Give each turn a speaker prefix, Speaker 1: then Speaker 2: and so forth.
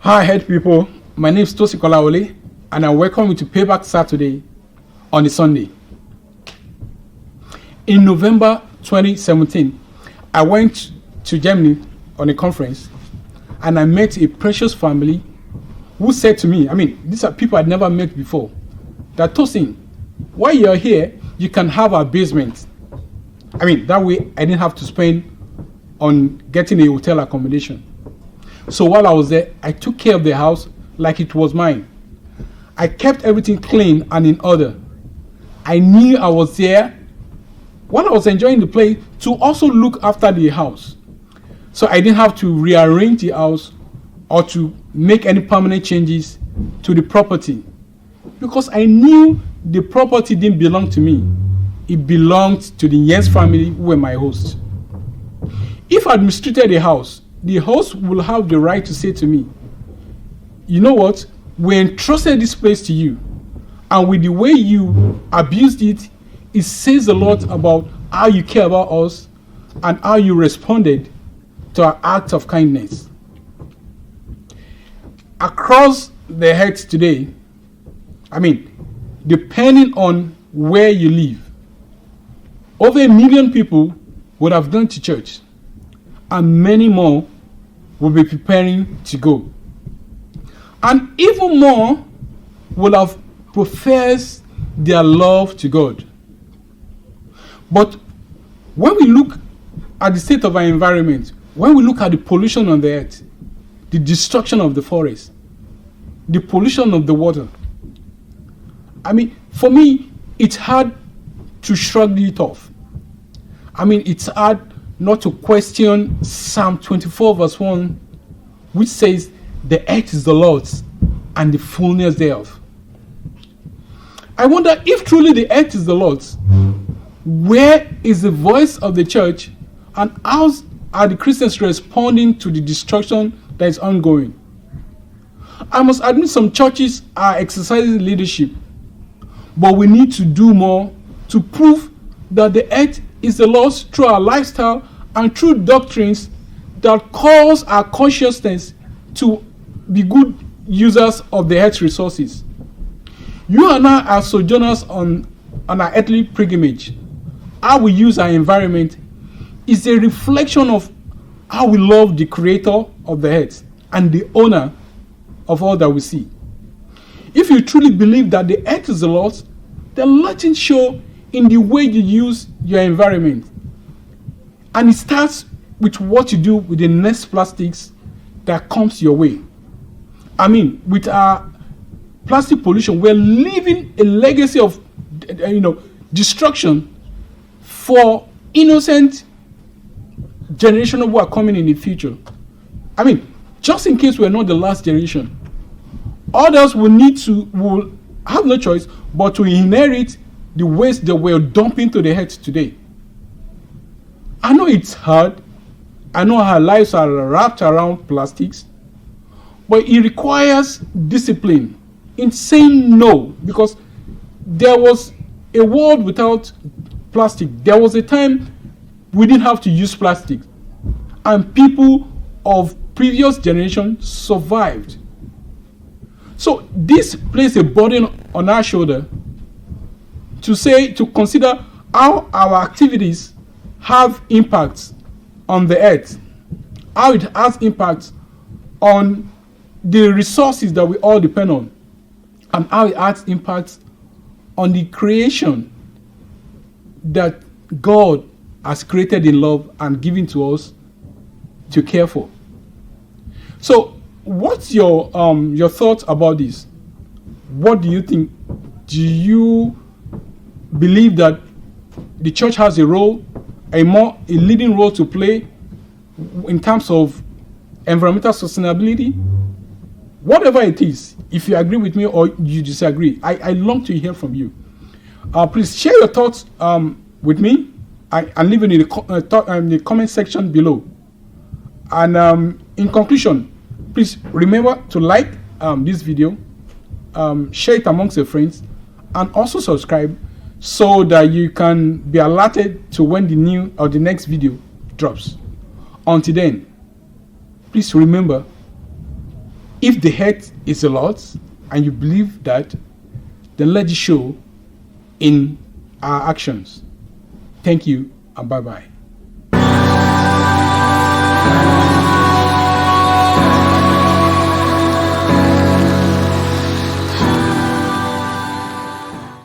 Speaker 1: Hi, head people. My name is Tosi Kolawole, and I welcome you to PayBack Saturday on a Sunday. In November 2017, I went to Germany on a conference, and I met a precious family who said to me, these are people I'd never met before, that Tosin, while you're here, you can have our basement. That way I didn't have to spend on getting a hotel accommodation. So while I was there, I took care of the house like it was mine. I kept everything clean and in order. I knew I was there while I was enjoying the place to also look after the house. So I didn't have to rearrange the house or to make any permanent changes to the property, because I knew the property didn't belong to me. It belonged to the Jens family, who were my hosts. If I mistreated the host will have the right to say to me, you know what, we entrusted this place to you, and with the way you abused it, it says a lot about how you care about us and how you responded to our act of kindness. Across the heads today, depending on where you live, over 1 million people would have gone to church, and many more will be preparing to go. And even more will have professed their love to God. But when we look at the state of our environment, when we look at the pollution on the earth, the destruction of the forest, the pollution of the water, for me, it's hard to shrug it off. It's hard not to question Psalm 24 verse 1, which says, the earth is the Lord's and the fullness thereof. I wonder if truly the earth is the Lord's, where is the voice of the church, and how are the Christians responding to the destruction that is ongoing? I must admit some churches are exercising leadership, but we need to do more to prove that the earth is the Lord's through our lifestyle and through doctrines that cause our consciousness to be good users of the earth's resources. You and I are sojourners on our earthly pilgrimage. How we use our environment is a reflection of how we love the creator of the earth and the owner of all that we see. If you truly believe that the earth is the Lord's, then let it show in the way you use your environment. And it starts with what you do with the next plastics that comes your way. With our plastic pollution, we're leaving a legacy of destruction for innocent generation who are coming in the future. Just in case we're not the last generation, others will have no choice but to inherit the waste that we're dumping to the earth today. I know it's hard. I know our lives are wrapped around plastics, but it requires discipline in saying no, because there was a world without plastic. There was a time we didn't have to use plastic, and people of previous generations survived. So this places a burden on our shoulder to consider how our activities have impacts on the earth, how it has impacts on the resources that we all depend on, and how it has impacts on the creation that God has created in love and given to us to care for. So what's your thoughts about this? What do you think? Do you believe that the church has a leading role to play in terms of environmental sustainability? Whatever it is, if you agree with me or you disagree, I long to hear from you. Please share your thoughts with me and leave it in the comment section below. And in conclusion, please remember to like this video, share it amongst your friends, and also subscribe so that you can be alerted to when the next video drops. Until then, please remember, if the hurt is a lot and you believe that, then let it show in our actions. Thank you and bye-bye.